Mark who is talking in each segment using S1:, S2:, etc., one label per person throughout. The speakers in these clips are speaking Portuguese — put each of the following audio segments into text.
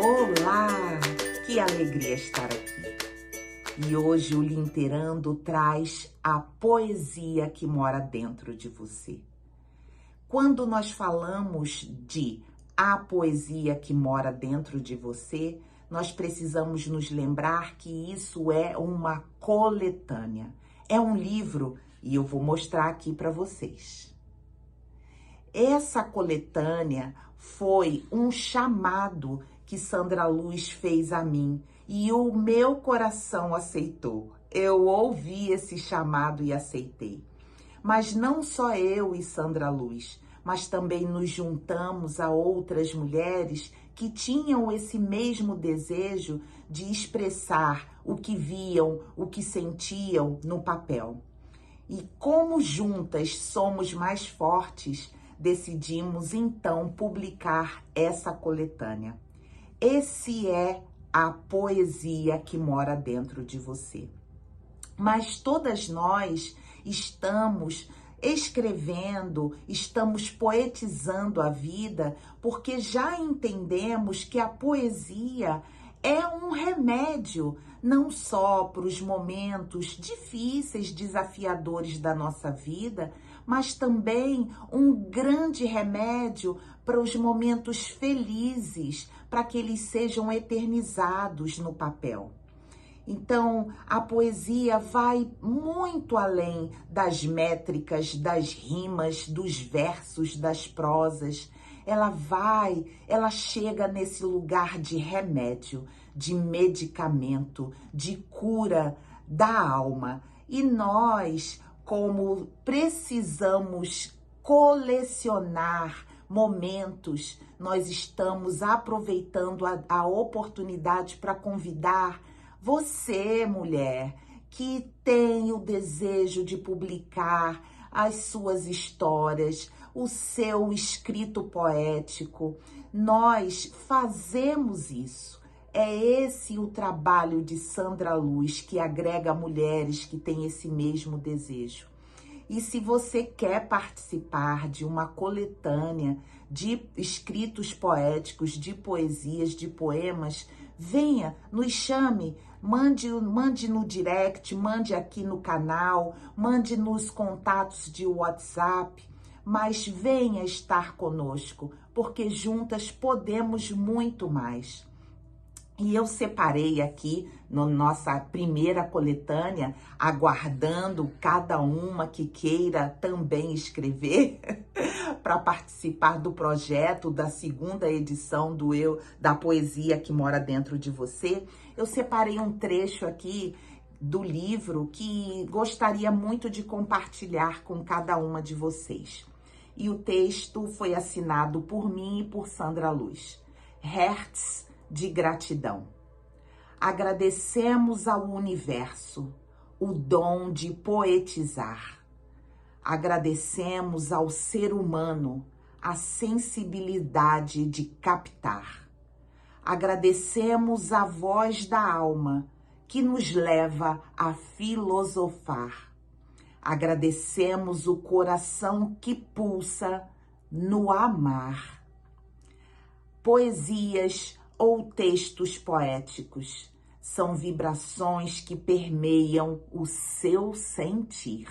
S1: Olá, que alegria estar aqui. E hoje o Linterando traz a poesia que mora dentro de você. Quando nós falamos de a poesia que mora dentro de você, nós precisamos nos lembrar que isso é uma coletânea. É um livro e eu vou mostrar aqui para vocês. Essa coletânea foi um chamado que Sandra Luz fez a mim e o meu coração aceitou. Eu ouvi esse chamado e aceitei. Mas não só eu e Sandra Luz, mas também nos juntamos a outras mulheres que tinham esse mesmo desejo de expressar o que viam, o que sentiam no papel. E como juntas somos mais fortes, decidimos então publicar essa coletânea. Esse é a poesia que mora dentro de você. Mas todas nós estamos escrevendo, estamos poetizando a vida, porque já entendemos que a poesia é um remédio, não só para os momentos difíceis, desafiadores da nossa vida, mas também um grande remédio para os momentos felizes, para que eles sejam eternizados no papel. Então, a poesia vai muito além das métricas, das rimas, dos versos, das prosas. Ela chega nesse lugar de remédio, de medicamento, de cura da alma. E nós, como precisamos colecionar momentos, nós estamos aproveitando a oportunidade para convidar você, mulher, que tem o desejo de publicar as suas histórias, o seu escrito poético. Nós fazemos isso. É esse o trabalho de Sandra Luz, que agrega mulheres que têm esse mesmo desejo. E se você quer participar de uma coletânea de escritos poéticos, de poesias, de poemas, venha, nos chame, mande no direct, mande aqui no canal, mande nos contatos de WhatsApp, mas venha estar conosco, porque juntas podemos muito mais. E eu separei aqui, na nossa primeira coletânea, aguardando cada uma que queira também escrever para participar do projeto da segunda edição da poesia que mora dentro de você. Eu separei um trecho aqui do livro que gostaria muito de compartilhar com cada uma de vocês. E o texto foi assinado por mim e por Sandra Luz. Hertz de gratidão. Agradecemos ao universo o dom de poetizar. Agradecemos ao ser humano a sensibilidade de captar. Agradecemos a voz da alma que nos leva a filosofar. Agradecemos o coração que pulsa no amar. Poesias ou textos poéticos são vibrações que permeiam o seu sentir.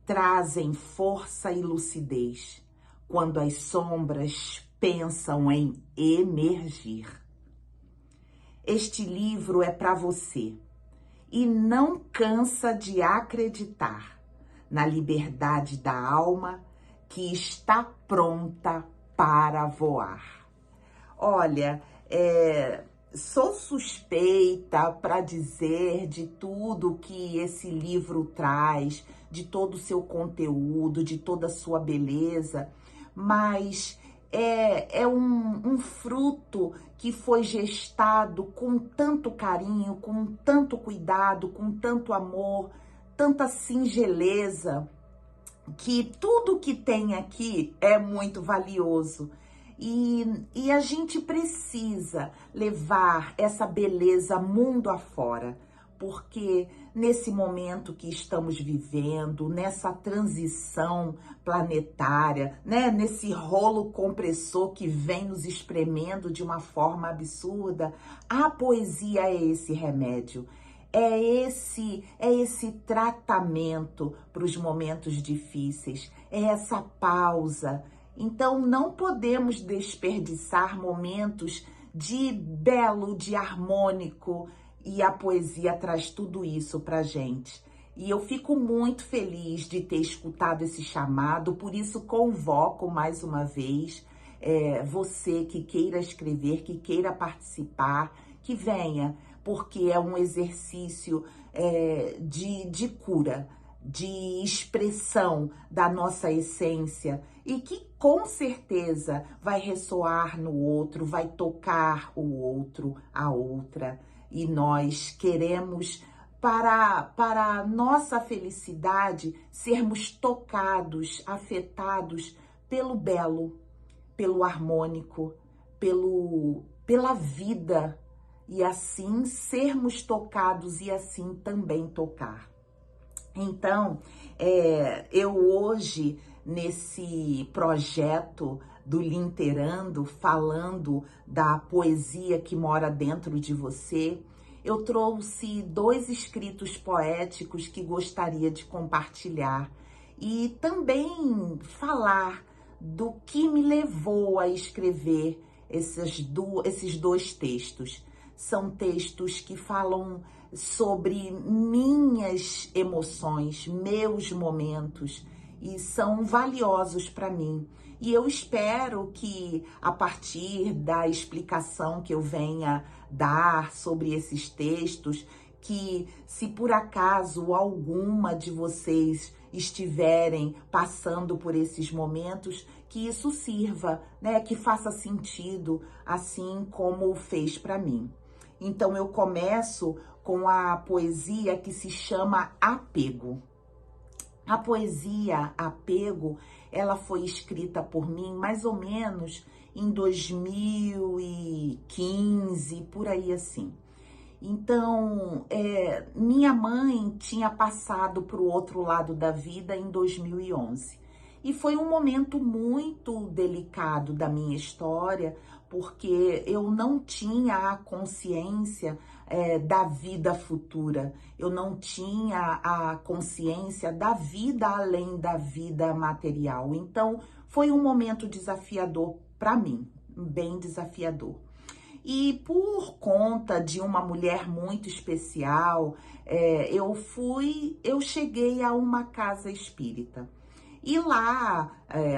S1: Trazem força e lucidez quando as sombras pensam em emergir. Este livro é para você e não cansa de acreditar na liberdade da alma que está pronta para voar. Olha, sou suspeita para dizer de tudo que esse livro traz, de todo o seu conteúdo, de toda a sua beleza, mas é um fruto que foi gestado com tanto carinho, com tanto cuidado, com tanto amor, tanta singeleza, que tudo que tem aqui é muito valioso. E a gente precisa levar essa beleza mundo afora, porque nesse momento que estamos vivendo, nessa transição planetária, né? Nesse rolo compressor que vem nos espremendo de uma forma absurda, a poesia é esse remédio. É esse tratamento para os momentos difíceis, é essa pausa. Então não podemos desperdiçar momentos de belo, de harmônico, e a poesia traz tudo isso pra gente. E eu fico muito feliz de ter escutado esse chamado, por isso convoco mais uma vez você que queira escrever, que queira participar, que venha, porque é um exercício de cura, de expressão da nossa essência e que com certeza vai ressoar no outro, vai tocar o outro, a outra. E nós queremos, para nossa felicidade, sermos tocados, afetados pelo belo, pelo harmônico, pela vida, e assim sermos tocados e assim também tocar. Então, eu hoje, nesse projeto do Linterando, falando da poesia que mora dentro de você, eu trouxe 2 escritos poéticos que gostaria de compartilhar e também falar do que me levou a escrever esses 2 textos. São textos que falam sobre minhas emoções, meus momentos, e são valiosos para mim. E eu espero que, a partir da explicação que eu venha dar sobre esses textos, que se por acaso alguma de vocês estiverem passando por esses momentos, que isso sirva, né, que faça sentido, assim como fez para mim. Então eu começo com a poesia que se chama Apego. A poesia Apego, ela foi escrita por mim mais ou menos em 2015, por aí assim. Então, minha mãe tinha passado para o outro lado da vida em 2011. E foi um momento muito delicado da minha história, porque eu não tinha a consciência da vida futura. Eu não tinha a consciência da vida além da vida material. Então, foi um momento desafiador para mim, bem desafiador. E por conta de uma mulher muito especial, eu cheguei a uma casa espírita. E lá,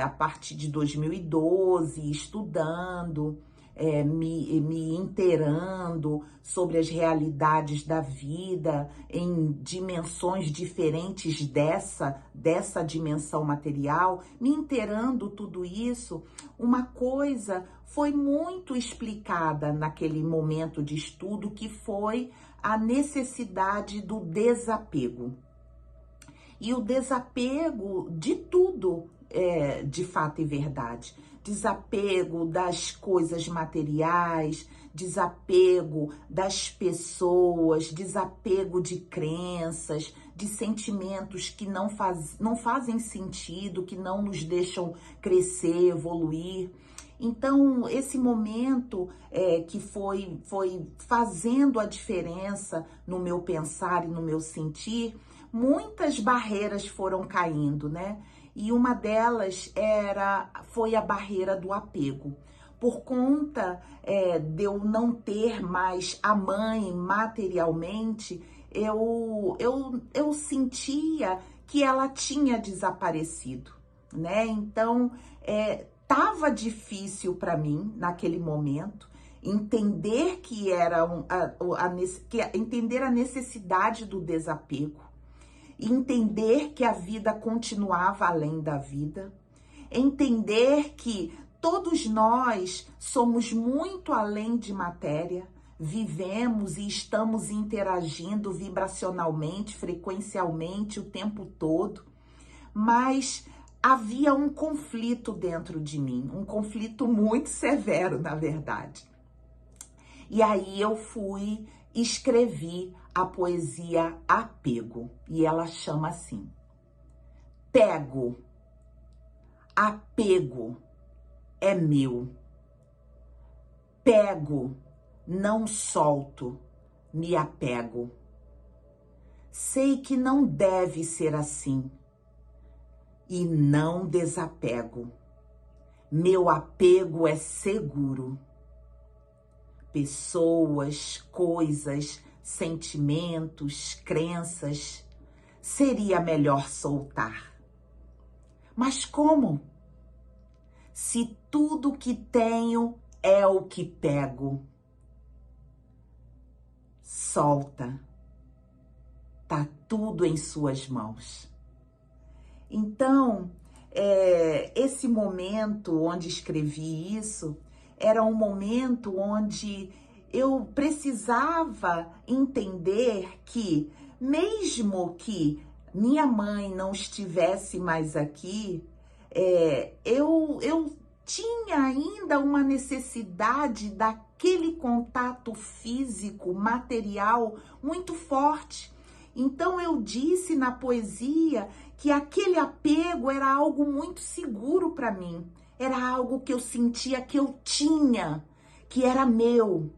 S1: a partir de 2012, estudando, me inteirando sobre as realidades da vida em dimensões diferentes dessa dimensão material, me inteirando tudo isso, uma coisa foi muito explicada naquele momento de estudo, que foi a necessidade do desapego. E o desapego de tudo, de fato e verdade. Desapego das coisas materiais, desapego das pessoas, desapego de crenças, de sentimentos que não fazem sentido, que não nos deixam crescer, evoluir. Então, esse momento que foi fazendo a diferença no meu pensar e no meu sentir, muitas barreiras foram caindo, né? E uma delas foi a barreira do apego. Por conta de eu não ter mais a mãe materialmente, eu sentia que ela tinha desaparecido, né? Então, tava difícil para mim naquele momento entender que entender a necessidade do desapego, entender que a vida continuava além da vida, entender que todos nós somos muito além de matéria, vivemos e estamos interagindo vibracionalmente, frequencialmente o tempo todo, mas havia um conflito dentro de mim, um conflito muito severo, na verdade. E aí eu escrevi a poesia Apego, e ela chama assim: pego, apego é meu, pego, não solto, me apego. Sei que não deve ser assim e não desapego. Meu apego é seguro. Pessoas, coisas, sentimentos, crenças, seria melhor soltar. Mas como? Se tudo que tenho é o que pego. Solta. Tá tudo em suas mãos. Então, esse momento onde escrevi isso, era um momento onde eu precisava entender que, mesmo que minha mãe não estivesse mais aqui, eu tinha ainda uma necessidade daquele contato físico, material, muito forte. Então eu disse na poesia que aquele apego era algo muito seguro para mim. Era algo que eu sentia que eu tinha, que era meu.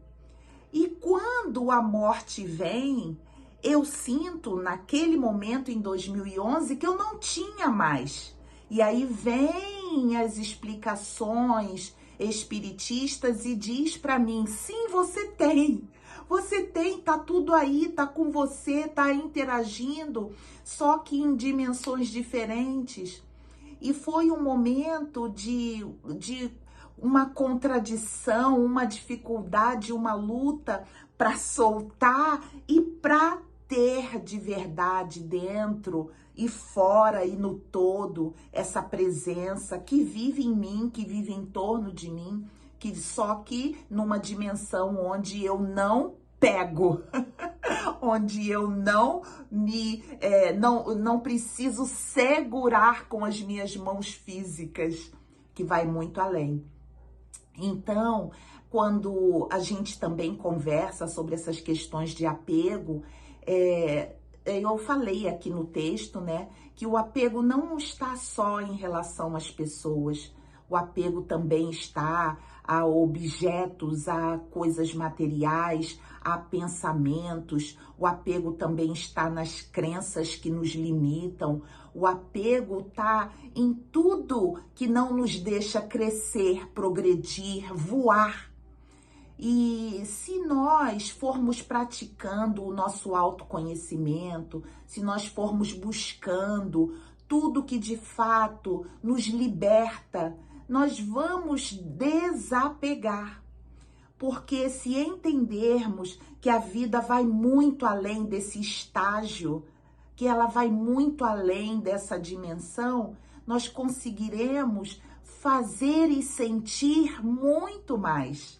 S1: E quando a morte vem, eu sinto naquele momento em 2011 que eu não tinha mais. E aí vem as explicações espiritistas e diz para mim: sim, você tem. Você tem, tá tudo aí, tá com você, tá interagindo, só que em dimensões diferentes. E foi um momento de uma contradição, uma dificuldade, uma luta para soltar e para ter de verdade dentro e fora e no todo essa presença que vive em mim, que vive em torno de mim, que só que numa dimensão onde eu não pego, onde eu não preciso segurar com as minhas mãos físicas, que vai muito além. Então, quando a gente também conversa sobre essas questões de apego, eu falei aqui no texto, né, que o apego não está só em relação às pessoas, o apego também está a objetos, a coisas materiais, a pensamentos, o apego também está nas crenças que nos limitam, o apego está em tudo que não nos deixa crescer, progredir, voar. E se nós formos praticando o nosso autoconhecimento, se nós formos buscando tudo que de fato nos liberta, nós vamos desapegar. Porque se entendermos que a vida vai muito além desse estágio, que ela vai muito além dessa dimensão, nós conseguiremos fazer e sentir muito mais.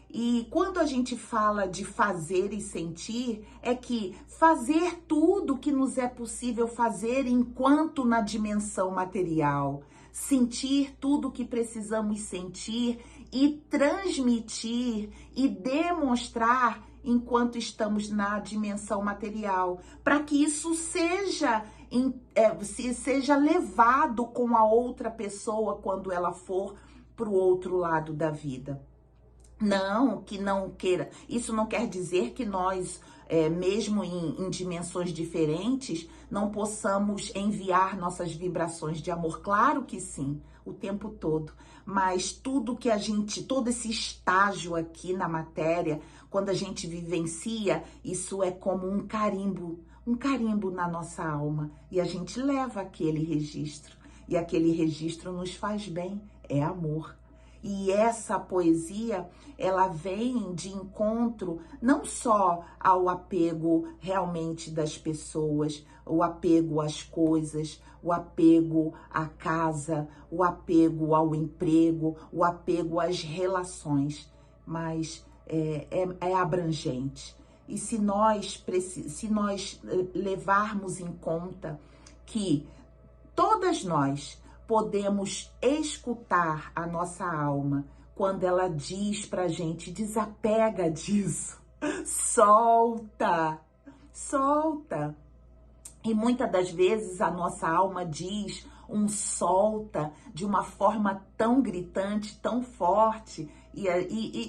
S1: E quando a gente fala de fazer e sentir, é que fazer tudo que nos é possível fazer enquanto na dimensão material, sentir tudo que precisamos sentir e transmitir e demonstrar enquanto estamos na dimensão material, para que isso seja levado com a outra pessoa quando ela for para o outro lado da vida. Não, que não queira. Isso não quer dizer que nós, mesmo em dimensões diferentes, não possamos enviar nossas vibrações de amor. Claro que sim, o tempo todo. Mas tudo que todo esse estágio aqui na matéria, quando a gente vivencia, isso é como um carimbo na nossa alma. E a gente leva aquele registro. E aquele registro nos faz bem, é amor. E essa poesia, ela vem de encontro não só ao apego realmente das pessoas, o apego às coisas, o apego à casa, o apego ao emprego, o apego às relações, mas é abrangente. E se nós levarmos em conta que todas nós podemos escutar a nossa alma quando ela diz pra gente: desapega disso, solta, solta. E muitas das vezes a nossa alma diz um solta de uma forma tão gritante, tão forte,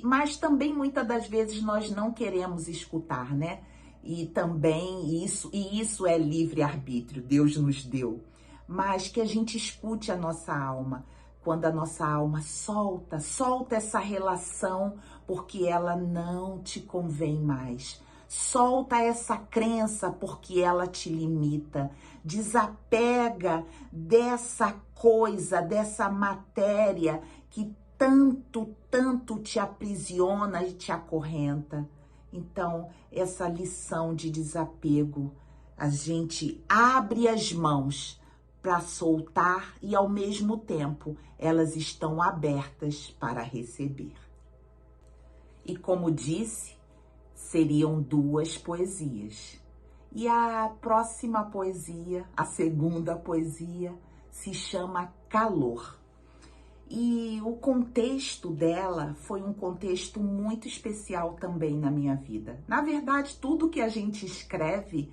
S1: mas também muitas das vezes nós não queremos escutar, né? E também isso é livre-arbítrio, Deus nos deu. Mas que a gente escute a nossa alma. Quando a nossa alma solta essa relação, porque ela não te convém mais. Solta essa crença porque ela te limita. Desapega dessa coisa, dessa matéria que tanto te aprisiona e te acorrenta. Então, essa lição de desapego, a gente abre as mãos para soltar e, ao mesmo tempo, elas estão abertas para receber. E como disse, seriam 2 poesias. E a próxima poesia, a segunda poesia, se chama Calor. E o contexto dela foi um contexto muito especial também na minha vida. Na verdade, tudo que a gente escreve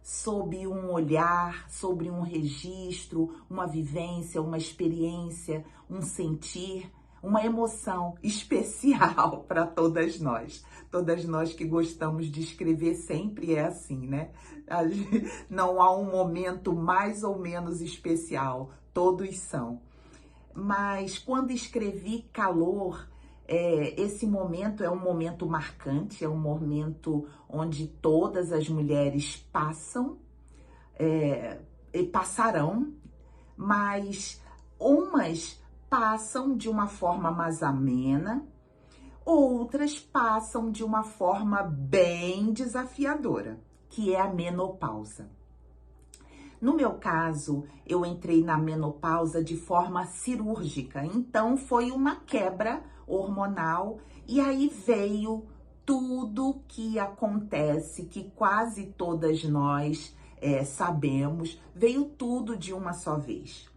S1: sob um olhar, sobre um registro, uma vivência, uma experiência, um sentir, uma emoção especial para todas nós. Todas nós que gostamos de escrever sempre é assim, né? Não há um momento mais ou menos especial, todos são. Mas quando escrevi Calor, esse momento é um momento marcante, é um momento onde todas as mulheres passam e passarão, mas umas passam de uma forma mais amena, outras passam de uma forma bem desafiadora, que é a menopausa. No meu caso, eu entrei na menopausa de forma cirúrgica, então foi uma quebra hormonal e aí veio tudo que acontece, que quase todas nós sabemos, veio tudo de uma só vez.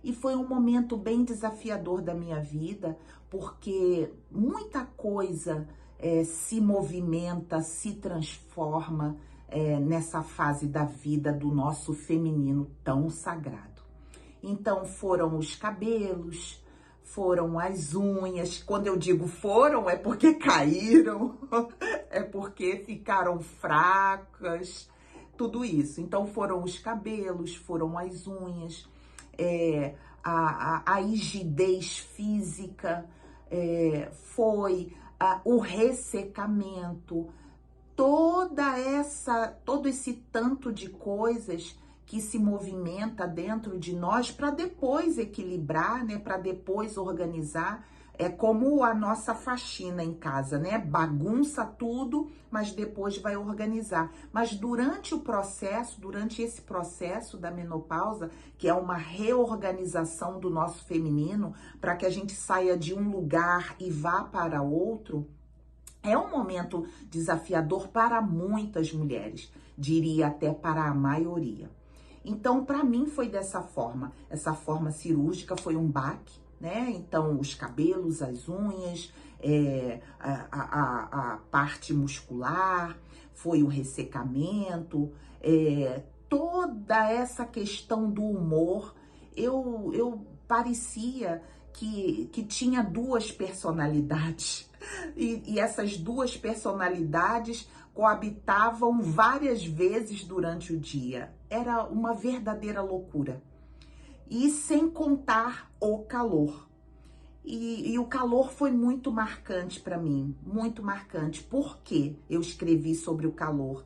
S1: E foi um momento bem desafiador da minha vida, porque muita coisa se movimenta, se transforma nessa fase da vida do nosso feminino tão sagrado. Então foram os cabelos, foram as unhas. Quando eu digo foram, é porque caíram, é porque ficaram fracas, tudo isso. Então foram os cabelos, foram as unhas, a rigidez física, foi o ressecamento, todo esse tanto de coisas que se movimenta dentro de nós para depois equilibrar, né? Para depois organizar. É como a nossa faxina em casa, né? Bagunça tudo, mas depois vai organizar. Mas durante esse processo da menopausa, que é uma reorganização do nosso feminino, para que a gente saia de um lugar e vá para outro, é um momento desafiador para muitas mulheres, diria até para a maioria. Então, para mim foi dessa forma. Essa forma cirúrgica foi um baque, né? Então, os cabelos, as unhas, a parte muscular, foi o ressecamento, toda essa questão do humor. Eu parecia que tinha 2 personalidades. E essas 2 personalidades coabitavam várias vezes durante o dia. Era uma verdadeira loucura. E sem contar o calor. E o calor foi muito marcante para mim, muito marcante. Por que eu escrevi sobre o calor?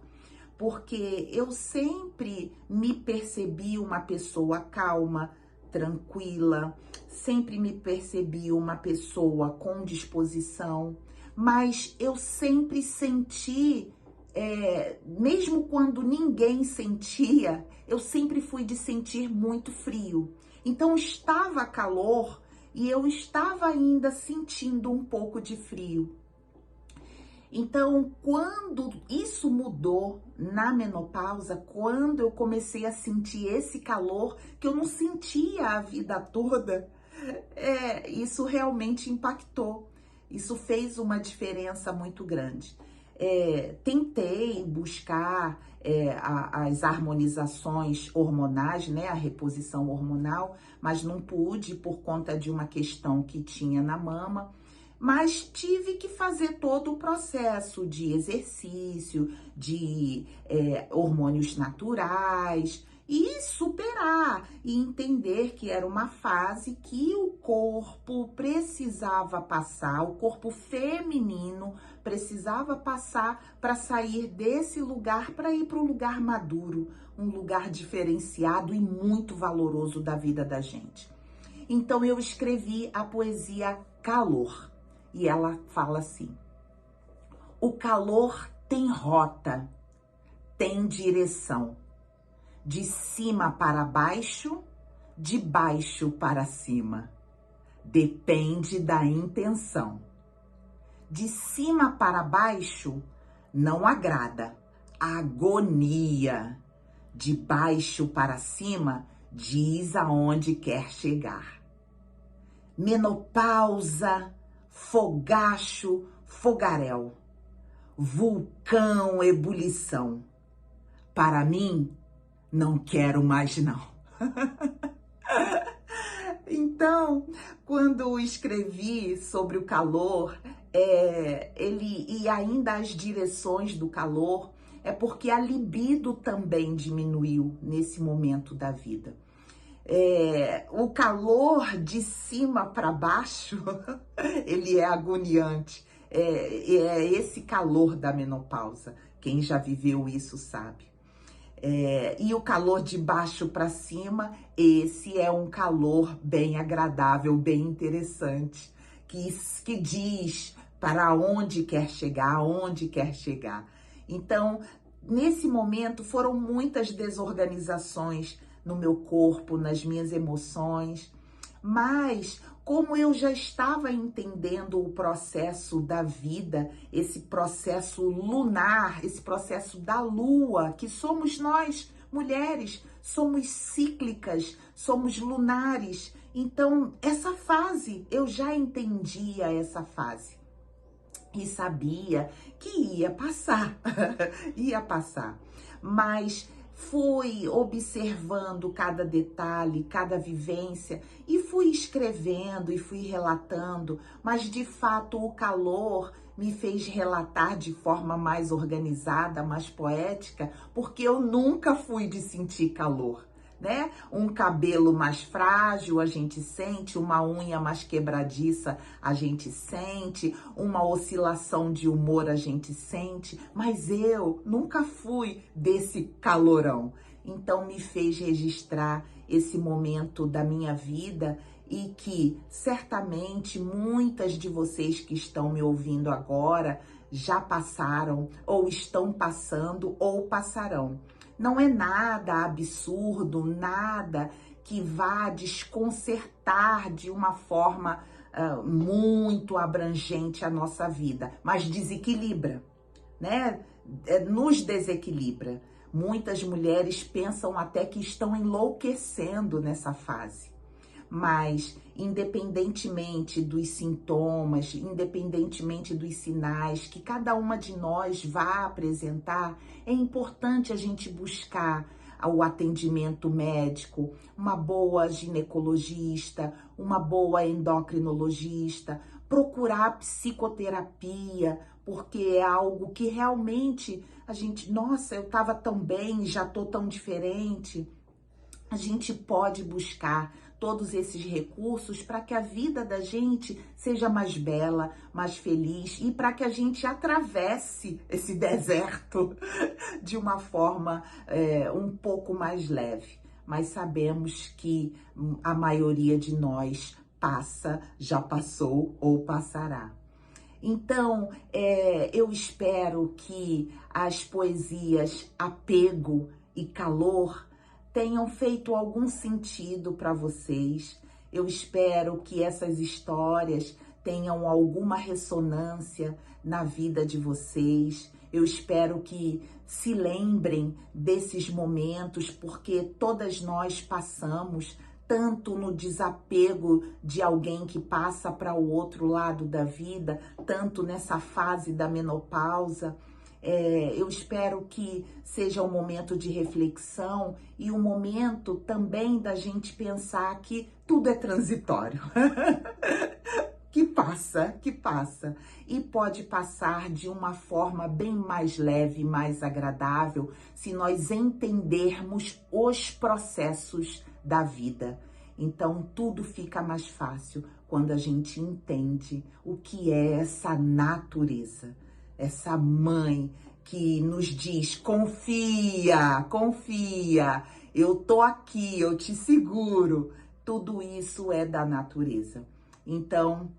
S1: Porque eu sempre me percebi uma pessoa calma, tranquila, sempre me percebi uma pessoa com disposição, mas eu sempre senti, mesmo quando ninguém sentia, eu sempre fui de sentir muito frio. Então estava calor e eu estava ainda sentindo um pouco de frio. Então, quando isso mudou na menopausa, quando eu comecei a sentir esse calor que eu não sentia a vida toda, isso realmente impactou. Isso fez uma diferença muito grande. tentei buscar as harmonizações hormonais, né, a reposição hormonal, mas não pude por conta de uma questão que tinha na mama. Mas tive que fazer todo o processo de exercício, de hormônios naturais e superar e entender que era uma fase que o corpo precisava passar, o corpo feminino precisava passar para sair desse lugar para ir para um lugar maduro, um lugar diferenciado e muito valoroso da vida da gente. Então eu escrevi a poesia Calor. E ela fala assim: o calor tem rota, tem direção, de cima para baixo, de baixo para cima, depende da intenção. De cima para baixo não agrada, agonia. De baixo para cima diz aonde quer chegar. Menopausa, fogacho, fogaréu, vulcão, ebulição. Para mim, não quero mais não. Então, quando escrevi sobre o calor, e ainda as direções do calor, é porque a libido também diminuiu nesse momento da vida. O calor de cima para baixo, ele é agoniante. É esse calor da menopausa. Quem já viveu isso sabe. E o calor de baixo para cima, esse é um calor bem agradável, bem interessante, que diz para onde quer chegar, aonde quer chegar. Então, nesse momento, foram muitas desorganizações no meu corpo, nas minhas emoções, mas como eu já estava entendendo o processo da vida, esse processo lunar, esse processo da lua, que somos nós, mulheres, somos cíclicas, somos lunares. Então, essa fase, eu já entendia essa fase e sabia que ia passar, ia passar. Mas fui observando cada detalhe, cada vivência e fui escrevendo e fui relatando, mas de fato o calor me fez relatar de forma mais organizada, mais poética, porque eu nunca fui de sentir calor, né? Um cabelo mais frágil a gente sente, uma unha mais quebradiça a gente sente, uma oscilação de humor a gente sente, mas eu nunca fui desse calorão. Então me fez registrar esse momento da minha vida e que certamente muitas de vocês que estão me ouvindo agora já passaram ou estão passando ou passarão. Não é nada absurdo, nada que vá desconcertar de uma forma muito abrangente a nossa vida, mas desequilibra, né? Nos desequilibra. Muitas mulheres pensam até que estão enlouquecendo nessa fase. Mas, independentemente dos sintomas, independentemente dos sinais que cada uma de nós vá apresentar, é importante a gente buscar o atendimento médico, uma boa ginecologista, uma boa endocrinologista, procurar psicoterapia, porque é algo que realmente a gente, nossa, eu estava tão bem, já tô tão diferente. A gente pode buscar todos esses recursos para que a vida da gente seja mais bela, mais feliz e para que a gente atravesse esse deserto de uma forma um pouco mais leve. Mas sabemos que a maioria de nós passa, já passou ou passará. Então, eu espero que as poesias Apego e Calor tenham feito algum sentido para vocês. Eu espero que essas histórias tenham alguma ressonância na vida de vocês. Eu espero que se lembrem desses momentos, porque todas nós passamos tanto no desapego de alguém que passa para o outro lado da vida, tanto nessa fase da menopausa. Eu espero que seja um momento de reflexão e um momento também da gente pensar que tudo é transitório. Que passa. E pode passar de uma forma bem mais leve, mais agradável, se nós entendermos os processos da vida. Então, tudo fica mais fácil quando a gente entende o que é essa natureza, essa mãe que nos diz: confia, confia, eu tô aqui, eu te seguro. Tudo isso é da natureza. Então,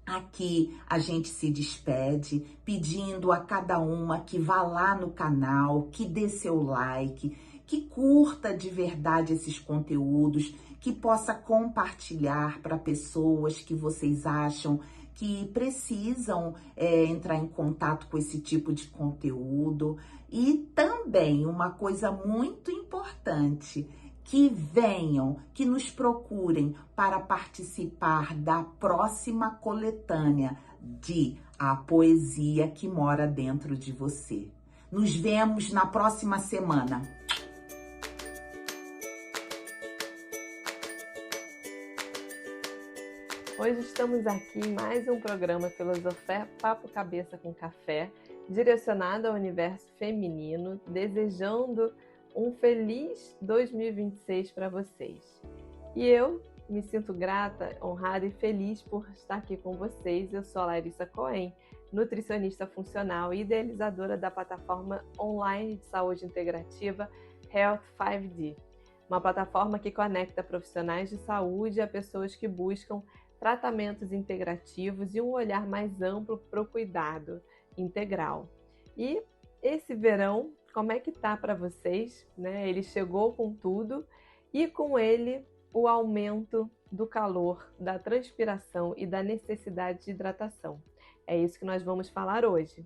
S1: aqui a gente se despede pedindo a cada uma que vá lá no canal, que dê seu like, que curta de verdade esses conteúdos, que possa compartilhar para pessoas que vocês acham que precisam entrar em contato com esse tipo de conteúdo. E também uma coisa muito importante, que venham, que nos procurem para participar da próxima coletânea de A Poesia que Mora Dentro de Você. Nos vemos na próxima semana.
S2: Hoje estamos aqui em mais um programa Filosofé Papo Cabeça com Café, direcionado ao universo feminino, desejando um feliz 2026 para vocês. E eu me sinto grata, honrada e feliz por estar aqui com vocês. Eu sou a Larissa Cohen, nutricionista funcional e idealizadora da plataforma online de saúde integrativa Health 5D, uma plataforma que conecta profissionais de saúde a pessoas que buscam tratamentos integrativos e um olhar mais amplo para o cuidado integral. E esse verão, como é que tá para vocês, né? Ele chegou com tudo e com ele o aumento do calor, da transpiração e da necessidade de hidratação. É isso que nós vamos falar hoje.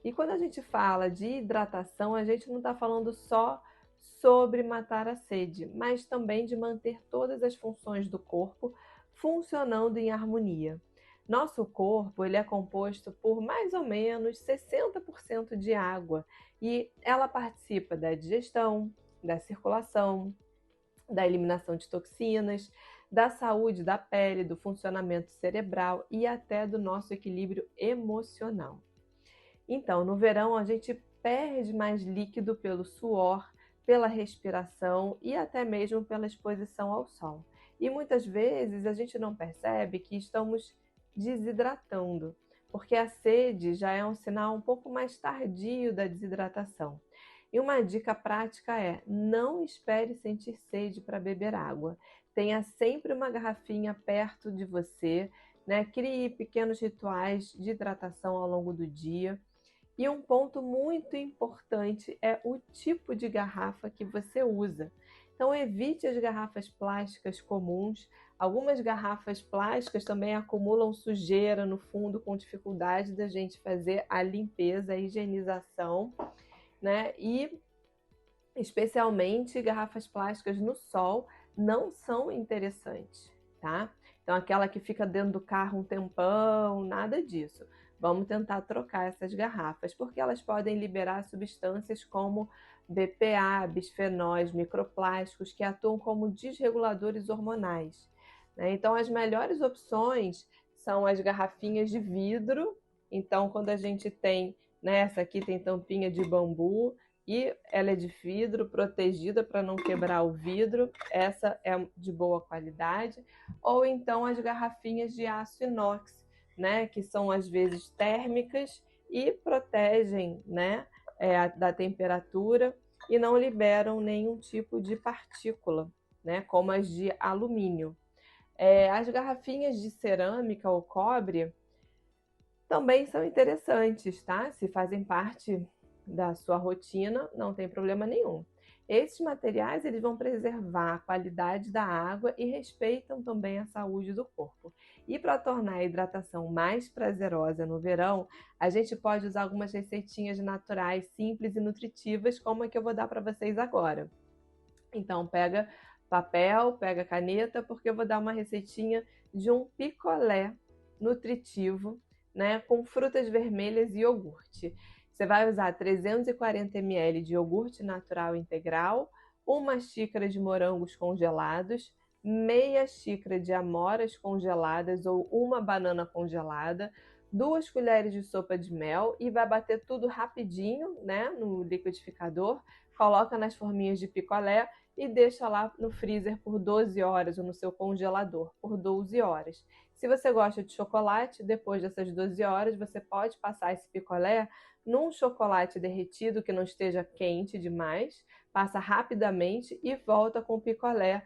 S2: E quando a gente fala de hidratação, a gente não está falando só sobre matar a sede, mas também de manter todas as funções do corpo funcionando em harmonia. Nosso corpo ele é composto por mais ou menos 60% de água e ela participa da digestão, da circulação, da eliminação de toxinas, da saúde da pele, do funcionamento cerebral e até do nosso equilíbrio emocional. Então, no verão, a gente perde mais líquido pelo suor, pela respiração e até mesmo pela exposição ao sol. E muitas vezes a gente não percebe que estamos desidratando, porque a sede já é um sinal um pouco mais tardio da desidratação. E uma dica prática é: não espere sentir sede para beber água. Tenha sempre uma garrafinha perto de você, né? Crie pequenos rituais de hidratação ao longo do dia. E um ponto muito importante é o tipo de garrafa que você usa. Então, evite as garrafas plásticas comuns. Algumas garrafas plásticas também acumulam sujeira no fundo, com dificuldade da gente fazer a limpeza, a higienização, né? E especialmente garrafas plásticas no sol não são interessantes, tá? Então, aquela que fica dentro do carro um tempão, nada disso. Vamos tentar trocar essas garrafas, porque elas podem liberar substâncias como BPA, bisfenóis, microplásticos, que atuam como desreguladores hormonais, né? Então, as melhores opções são as garrafinhas de vidro. Então, quando a gente tem, né, essa aqui tem tampinha de bambu, e ela é de vidro, protegida para não quebrar o vidro, essa é de boa qualidade. Ou então as garrafinhas de aço inox, né, que são às vezes térmicas e protegem, né, da temperatura e não liberam nenhum tipo de partícula, né, como as de alumínio. As garrafinhas de cerâmica ou cobre também são interessantes, tá? Se fazem parte da sua rotina, não tem problema nenhum. Esses materiais eles vão preservar a qualidade da água e respeitam também a saúde do corpo. E para tornar a hidratação mais prazerosa no verão, a gente pode usar algumas receitinhas naturais, simples e nutritivas, como a que eu vou dar para vocês agora. Então, pega papel, pega a caneta, porque eu vou dar uma receitinha de um picolé nutritivo, né, com frutas vermelhas e iogurte. Você vai usar 340 ml de iogurte natural integral, 1 xícara de morangos congelados, meia xícara de amoras congeladas ou uma banana congelada, 2 colheres de sopa de mel e vai bater tudo rapidinho, né, no liquidificador, coloca nas forminhas de picolé e deixa lá no freezer por 12 horas ou no seu congelador por 12 horas. Se você gosta de chocolate, depois dessas 12 horas você pode passar esse picolé num chocolate derretido que não esteja quente demais, passa rapidamente e volta com o picolé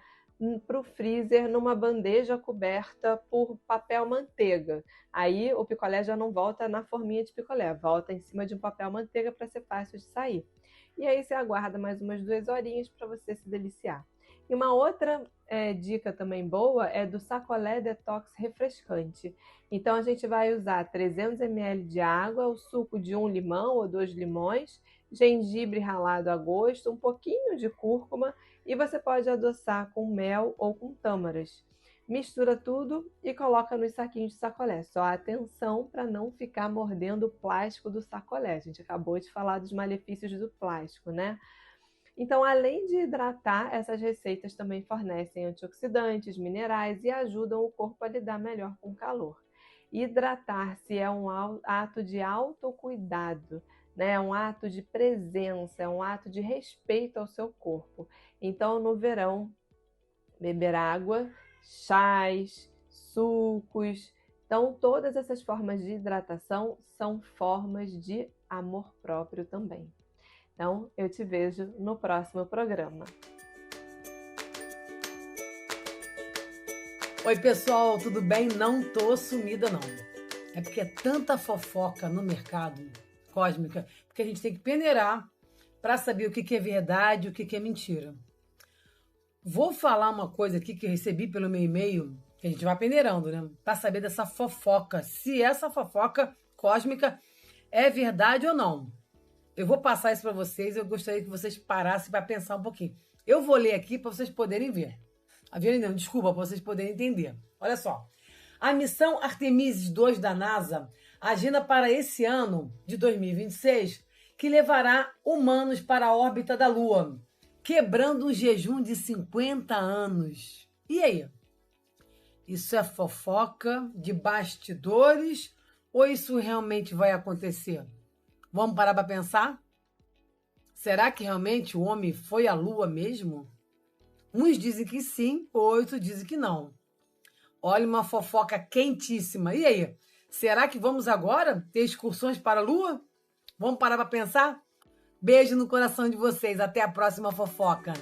S2: para o freezer numa bandeja coberta por papel manteiga. Aí o picolé já não volta na forminha de picolé, volta em cima de um papel manteiga para ser fácil de sair. E aí você aguarda mais umas 2 horinhas para você se deliciar. E uma outra dica também boa é do sacolé detox refrescante. Então a gente vai usar 300 ml de água, o suco de 1 limão ou 2 limões, gengibre ralado a gosto, um pouquinho de cúrcuma e você pode adoçar com mel ou com tâmaras. Mistura tudo e coloca nos saquinhos de sacolé. Só atenção para não ficar mordendo o plástico do sacolé. A gente acabou de falar dos malefícios do plástico, né? Então, além de hidratar, essas receitas também fornecem antioxidantes, minerais e ajudam o corpo a lidar melhor com o calor. Hidratar-se é um ato de autocuidado, né? É um ato de presença, é um ato de respeito ao seu corpo. Então, no verão, beber água, chás, sucos. Então, todas essas formas de hidratação são formas de amor próprio também. Então, eu te vejo no próximo programa.
S3: Oi, pessoal, tudo bem? Não tô sumida, não. É porque é tanta fofoca no mercado cósmica, porque a gente tem que peneirar para saber o que é verdade e o que é mentira. Vou falar uma coisa aqui que eu recebi pelo meu e-mail, que a gente vai peneirando, né? Para saber dessa fofoca, se essa fofoca cósmica é verdade ou não. Eu vou passar isso para vocês, eu gostaria que vocês parassem para pensar um pouquinho. Eu vou ler aqui para vocês poderem ver. Não, desculpa, para vocês poderem entender. Olha só. A missão Artemis 2 da NASA agenda para esse ano de 2026, que levará humanos para a órbita da Lua, quebrando um jejum de 50 anos. E aí? Isso é fofoca de bastidores ou isso realmente vai acontecer? Vamos parar para pensar? Será que realmente o homem foi à Lua mesmo? Uns dizem que sim, outros dizem que não. Olha uma fofoca quentíssima. E aí? Será que vamos agora ter excursões para a Lua? Vamos parar para pensar? Beijo no coração de vocês. Até a próxima fofoca.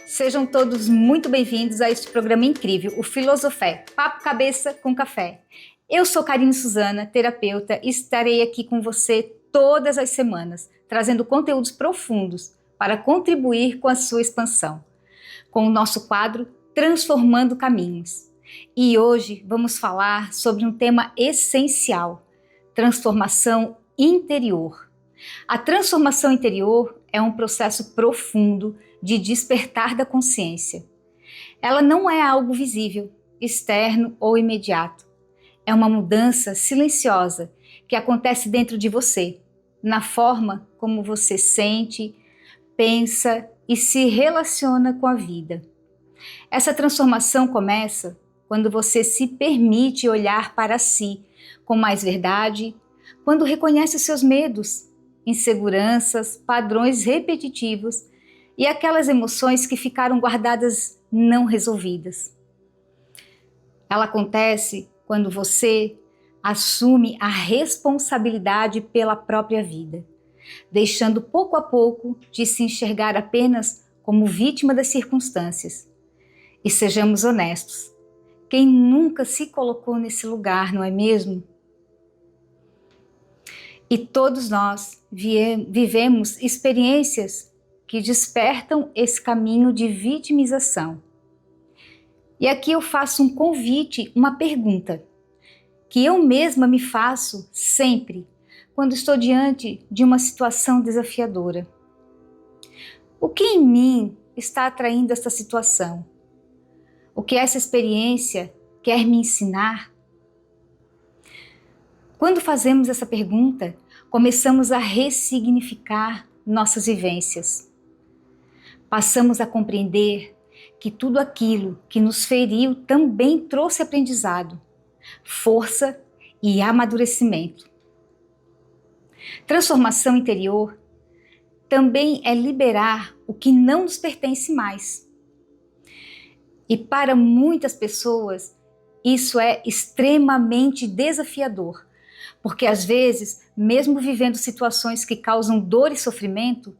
S4: Sejam todos muito bem-vindos a este programa incrível, o Filosofé, Papo Cabeça com Café. Eu sou Karine Suzana, terapeuta, e estarei aqui com você todas as semanas, trazendo conteúdos profundos para contribuir com a sua expansão, com o nosso quadro Transformando Caminhos. E hoje vamos falar sobre um tema essencial: transformação interior. A transformação interior é um processo profundo de despertar da consciência. Ela não é algo visível, externo ou imediato. É uma mudança silenciosa que acontece dentro de você, na forma como você sente, pensa e se relaciona com a vida. Essa transformação começa quando você se permite olhar para si com mais verdade, quando reconhece os seus medos, inseguranças, padrões repetitivos e aquelas emoções que ficaram guardadas não resolvidas. Ela acontece quando você assume a responsabilidade pela própria vida, deixando pouco a pouco de se enxergar apenas como vítima das circunstâncias. E sejamos honestos, quem nunca se colocou nesse lugar, não é mesmo? E todos nós vivemos experiências que despertam esse caminho de vitimização. E aqui eu faço um convite, uma pergunta, que eu mesma me faço sempre, quando estou diante de uma situação desafiadora. O que em mim está atraindo esta situação? O que essa experiência quer me ensinar? Quando fazemos essa pergunta, começamos a ressignificar nossas vivências. Passamos a compreender que tudo aquilo que nos feriu também trouxe aprendizado, força e amadurecimento. Transformação interior também é liberar o que não nos pertence mais. E para muitas pessoas, isso é extremamente desafiador, porque às vezes, mesmo vivendo situações que causam dor e sofrimento,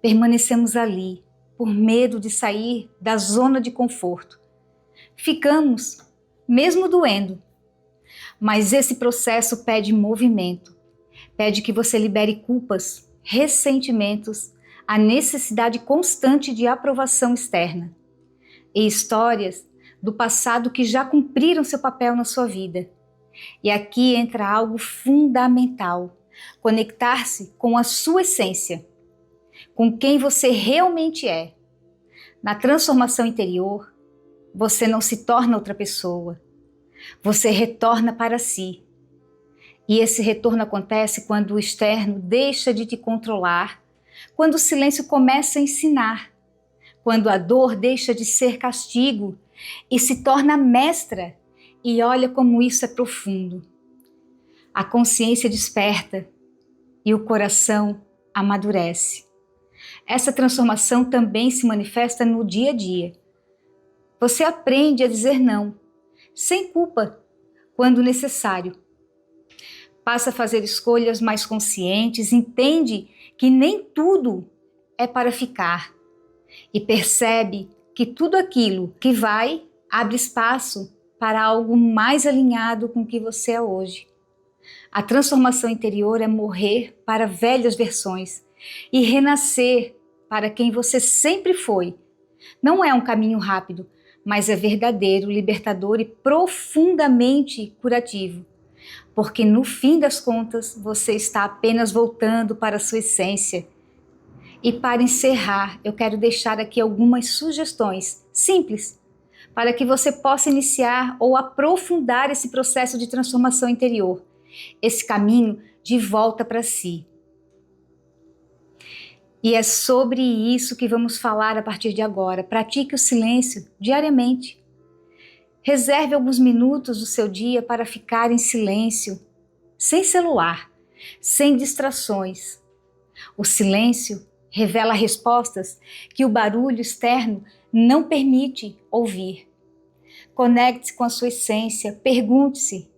S4: permanecemos ali por medo de sair da zona de conforto. Ficamos, mesmo doendo. Mas esse processo pede movimento, pede que você libere culpas, ressentimentos, a necessidade constante de aprovação externa e histórias do passado que já cumpriram seu papel na sua vida. E aqui entra algo fundamental: conectar-se com a sua essência, com quem você realmente é. Na transformação interior, você não se torna outra pessoa, você retorna para si. E esse retorno acontece quando o externo deixa de te controlar, quando o silêncio começa a ensinar, quando a dor deixa de ser castigo e se torna mestra. E olha como isso é profundo. A consciência desperta e o coração amadurece. Essa transformação também se manifesta no dia a dia. Você aprende a dizer não, sem culpa, quando necessário. Passa a fazer escolhas mais conscientes, entende que nem tudo é para ficar e percebe que tudo aquilo que vai abre espaço para algo mais alinhado com o que você é hoje. A transformação interior é morrer para velhas versões e renascer para quem você sempre foi. Não é um caminho rápido, mas é verdadeiro, libertador e profundamente curativo. Porque no fim das contas, você está apenas voltando para a sua essência. E para encerrar, eu quero deixar aqui algumas sugestões simples para que você possa iniciar ou aprofundar esse processo de transformação interior, esse caminho de volta para si. E é sobre isso que vamos falar a partir de agora. Pratique o silêncio diariamente. Reserve alguns minutos do seu dia para ficar em silêncio, sem celular, sem distrações. O silêncio revela respostas que o barulho externo não permite ouvir. Conecte-se com a sua essência, pergunte-se: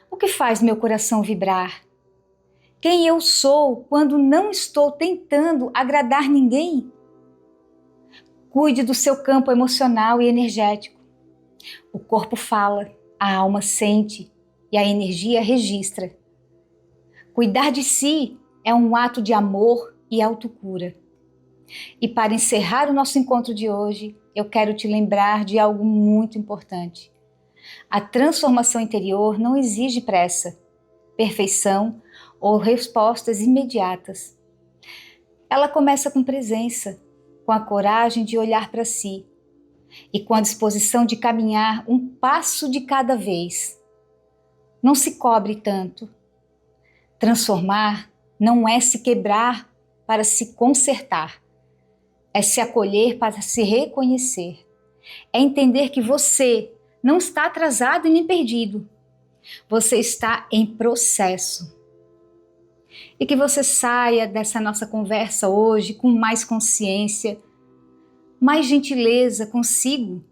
S4: o que faz meu coração vibrar? Quem eu sou quando não estou tentando agradar ninguém? Cuide do seu campo emocional e energético. O corpo fala, a alma sente e a energia registra. Cuidar de si é um ato de amor e autocura. E para encerrar o nosso encontro de hoje, eu quero te lembrar de algo muito importante. A transformação interior não exige pressa, perfeição ou respostas imediatas. Ela começa com presença, com a coragem de olhar para si e com a disposição de caminhar um passo de cada vez. Não se cobre tanto. Transformar não é se quebrar para se consertar. É se acolher para se reconhecer. É entender que você não está atrasado e nem perdido. Você está em processo. E que você saia dessa nossa conversa hoje com mais consciência, mais gentileza consigo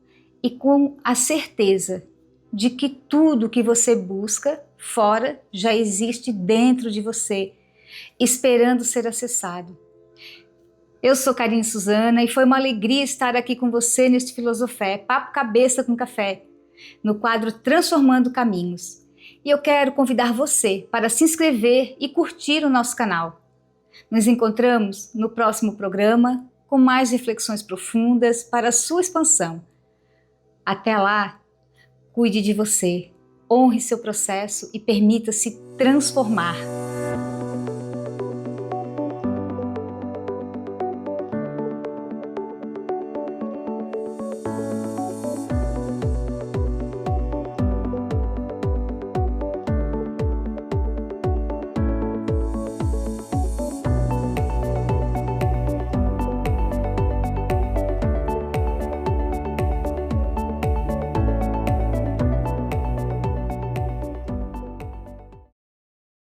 S4: e com a certeza de que tudo que você busca fora já existe dentro de você, esperando ser acessado. Eu sou Karine Suzana e foi uma alegria estar aqui com você neste Filosofé, Papo Cabeça com Café, no quadro Transformando Caminhos. E eu quero convidar você para se inscrever e curtir o nosso canal. Nos encontramos no próximo programa com mais reflexões profundas para a sua expansão. Até lá, cuide de você, honre seu processo e permita-se transformar.